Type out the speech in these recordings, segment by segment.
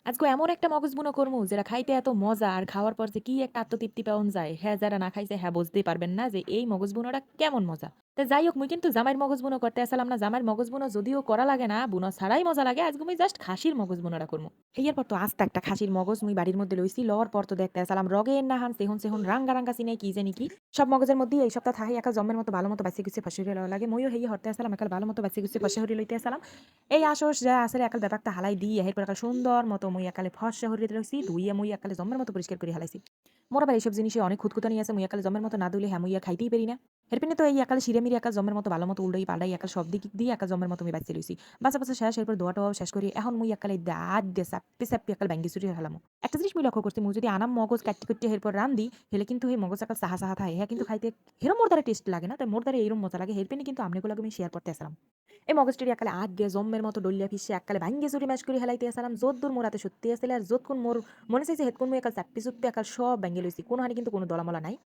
আজকে এমন একটা মগজ বুনো করমু যেটা খাইতে এত মজা আর খাওয়ার পর যে কি একটা আত্মতৃপ্তি পাওন যায়, হ্যাঁ যারা না খাইছে হ্যাঁ বুঝতেই পারবেন না যে এই মগজ বুনোটা কেমন মজা। তো যাই হোক মুই কিন্তু জামাইয়ের মগজ বুনো করতে আসলাম না। জামাইয়ের মগজ বুনো যদিও করা লাগে না, বুনো ছাড়াই মজা লাগে। আজকে মুই জাস্ট খাসির মগজ বুনোটা করমু। এর পর তো আস্তে একটা খাসির মগজ মুই বাড়ির মধ্যে লইছি। লওয়ার পর তো দেখতে আসলাম রগের নাহান সেহন সেহন রাঙ্গা রাঙ্গা চিনে কি জানি কি সব মগজের মধ্যে এই সপ্তাহ থাহি একা জম্মের মতো ভালো মতো বাসি গুছে ফাঁসি লওয়া লাগে। মইও হেই হরতে আসলাম একাল ভালো মতো বাসি গুছে ফাঁসি হরি লইতে আসলাম। এই আসস যা আসলে একাল ব্যাপারটা হালাই দিয়ে এরপর একাল সুন্দর মতো মুই একালে ফর্সা হরিতে লইছি, ধুইয়া মুই একালে জম্মের মতো পরিষ্কার করে হালাইছি। মোর আবার এইসব জিনিসে অনেক খুঁতখুঁতানি আছে, মুই একালে জম্মের মতো না ধুইলে হ্যাঁ মুইয়া খাইতেই পারি না। এরপিনে তো এই একালে সিঁড়ে একাল জম্মের মতো ভালো মতো উল্টাই পাল্টাই একাল সব দিক দিয়ে একাল জম্মের মতো আমি বাঁচিয়ে লইছি। বাঁচা বাঁচা শেষ, এরপর দোয়া টোয়াও শেষ করি। এখন মুই একালে দাঁত দিয়ে চাপ্পি চাপ্পি একাল ব্যাঙ্গি চুরি হালামু। একটা জিনিস মুই লক্ষ্য করছি, মুই যদি আনাম মগজ কাটতে কাটতে এরপর রান্ধি হেলে কিন্তু এই মগজ একাল সাহা সাহা থাকে, হ্যাঁ কিন্তু খাইতে হেরো মোর দ্বারা টেস্ট লাগে না, তাই মোর দ্বারা এইরকম মজা লাগে। এরপিনে কিন্তু আমনেগুলোকে আমি শেয়ার করতে আসলাম। এই মগজটির একালে আগ দিয়ে জম্মের মতো ডলিয়া ফিসে একালে ভাঙ্গে চুরি ম্যাশ করে হেলাইতে আসলাম। যদ্দূর মোর হাতে সত্যি আসলে আর যতক্ষণ মোর মনে চাইছে হেতক্ষণ মুই একাল চাপ্পি চুপ্পি একাল সব ব্যাঙ্গে লইছি, কোনো হানি কিন্তু কোনো দলামলা নাই।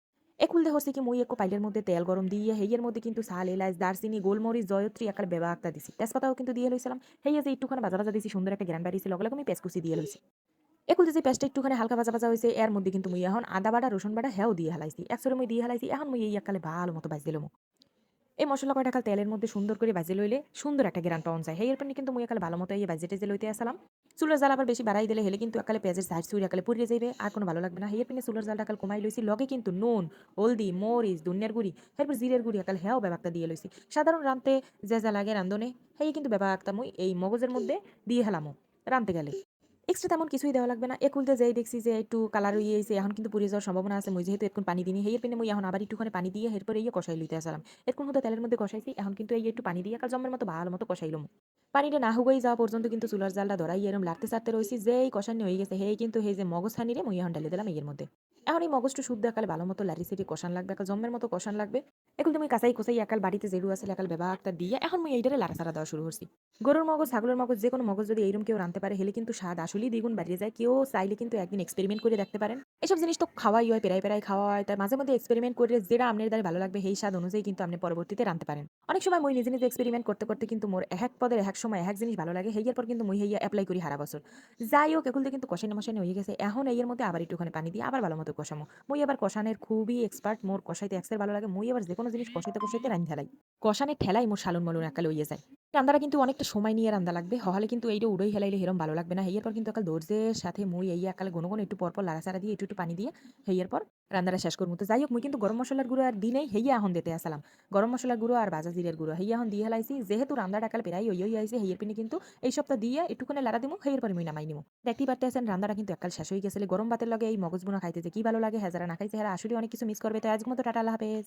একুল দে হচ্ছে কি মুই একটু পাইলের মধ্যে তেল গরম দিয়ে হেইয়ের মধ্যে কিন্তু সাল এলাচ দারচিনি গোলমরিচ জয়ত্রী একাল বেবা একটা দিছি, তেজপাতাও কিন্তু দিয়ে লইছিলাম। হেইয়ে যে একটুখানি ভাজা ভাজা দিছি সুন্দর একটা গ্রান বাড়িয়েছি, লগে লগে আমি পেঁচকুচি দিয়ে লইছি। একুল যে পেঁচটা একটুখানি হালকা ভাজা ভাজা হয়েছে এর মধ্যে কিন্তু মুই এখন আদা বাটা রসুন বাটা হেও দিয়ে হালাইছি, একসরে মুই দিয়ে হালাইছি। এখন মুই এই একালে ভালো মতো ভাজ দিলাম। এই মসলা কয়টা খাল তেলের মধ্যে সুন্দর করে ভাজি লইলে সুন্দর একটা গ্রান পাওয়া যায়। হেয়ের পানি কিন্তু মুই একালে ভালো মতো এই ভাজি টেজে লইতে আসলাম। চুলার জাল আবার বেশি বাড়াই দিলে হেলে কিন্তু একালে পেঁয়াজের সাইড সুই একালে পুড়িয়ে যাইবে, আর কোনো ভালো লাগবে না। হেয়ের পানি চুলার জালটা একাল কমাই লইছি, লগে কিন্তু নুন হলদি মরিচ ধনিয়ার গুড়ি এরপর জিরের গুড়ি একাল হেও ব্যাপারটা দিয়ে লইছি। সাধারণ রানতে যে যা লাগে রান্ধনে হেই কিন্তু ব্যাপারটা মুই এই মগজের মধ্যে দিয়ে হেলামো রানতে গেলে। এক্সট্রা তেমন কিছুই দেওয়া লাগবে না। একুলতে যেই দেখছি যে একটু কালার হয়ে গেছে, এখন কিন্তু পুড়ে যাওয়ার সম্ভাবনা আছে। মুই যেহেতু এখন পানি দিইনি হেয়ের পিনে মুই এখন আবার একটুখানি পানি দিয়ে এরপরে ইয়ে কষাই লইতে আসলাম। এরকম হতো তেলের মধ্যে কষাইছি, এখন কিন্তু এই একটু পানি দিয়ে কাল জম্মের মতো ভালো মতো কষাইলাম। পানিটা না হুগাই যাওয়া পর্যন্ত কিন্তু চুলার জালটা ধরাই এরম লাড়তে চাড়তে রইছি। যেই কষানি হয়ে গেছে হেই কিন্তু হেই যে মগজ হানি রে মুই এখন ঢেলে দিলাম এর মধ্যে। এখন এই মগজটা শুদ্ধ একালে ভালো মতো লাড়ি সিটি কষান লাগবে, একাল জম্মের মতো কষান লাগবে। এখন তুমি কাঁচাই কুচাই একাল বাড়িতে যেরু আছে একাল বেবাকটা দিয়ে এখন মুই এইটারে লাড়াচাড়া দেওয়া শুরু করছি। গরুর মগজ ছাগলের মগজ যে কোনো মগজ যদি এইরকম কেউ রানতে পারে হেলে কিন্তু স্বাদ আসলেই দ্বিগুণ বাড়িয়ে যায়। কেউ চাইলে কিন্তু একদিন এক্সপেরিমেন্ট করে দেখতে পারেন। এসব জিনিস তো খাওয়াই হয়, পেরাই পেরাই খাওয়া হয়, তাই মাঝে মধ্যে এক্সপেরিমেন্ট করে যেটা আপনার দ্বারা ভালো লাগবে সেই স্বাদ অনুযায়ী কিন্তু আপনি পরবর্তীতে রানতে পারেন। অনেক সময় মুই নিজে নিজে এক্সপেরিমেন্ট করতে করতে কিন্তু মোর এক পদের এক সময় এক জিনিস ভালো লাগে, হেয়ার পর কিন্তু মুই হেয়া অ্যাপ্লাই করি সারা বছর। যাই হোক এগুলো কিন্তু কষানো মশানো হয়ে গেছে, এখন এর মধ্যে আবার একটুখানি পানি দিয়ে আবার ভালো মতো কষামো। মুই এবার কষানের খুবই এক্সপার্ট, মোর কষাইতে এক্সের ভালো লাগে। মুই এবার যে কোনো জিনিস কষাইতে কষাইতে রান ঢালাই, কষানের ঠেলাই মোর সালুন মালুন একালে হইয়ে যায়। রান্দাটা কিন্তু অনেকটা সময় নিয়ে রান্দা লাগবে, হলে কিন্তু এইটা উড়াই হেলাইলে হেরম ভালো লাগবে না। এরপর কিন্তু একাল ধৈর্যের সাথে মুই এই একালে ঘন ঘন একটু পরপর লাড়াচাড়া দিয়ে একটু একটু পানি দিয়ে হেয়ার পর রান্নাটা শেষ করবো। তো যাই হোক মুই কিন্তু গরম মশলার গুঁড়ো আর দিনেই হেইয়া এখন দিতে আসলাম। গরম মশলার গুঁড়ো আর ভাজা জিরের গুঁড়ো হেইয়া এখন দিয়ে হেলাইছি, যেহেতু রান্নাটা একাল প্রায় হই আইছে হেয়ের পিনে কিন্তু এই সপ্তাহ দিয়ে একটুখানি লাড়া দিমু, হেয়ের পরে মুই নামাই নিমু। দেখতেই পারতেছেন রান্নাটা কিন্তু একাল শেষ হয়ে গেছে। গরম ভাতের লগে এই মগজ বোনা খাইতে যে কি ভালো লাগে, হ্যাঁ যারা না খাইছে হ্যাঁ আসলে অনেক কিছু মিস করবে। তো আজকের মতো টাটা, আল্লাহ হাফেজ।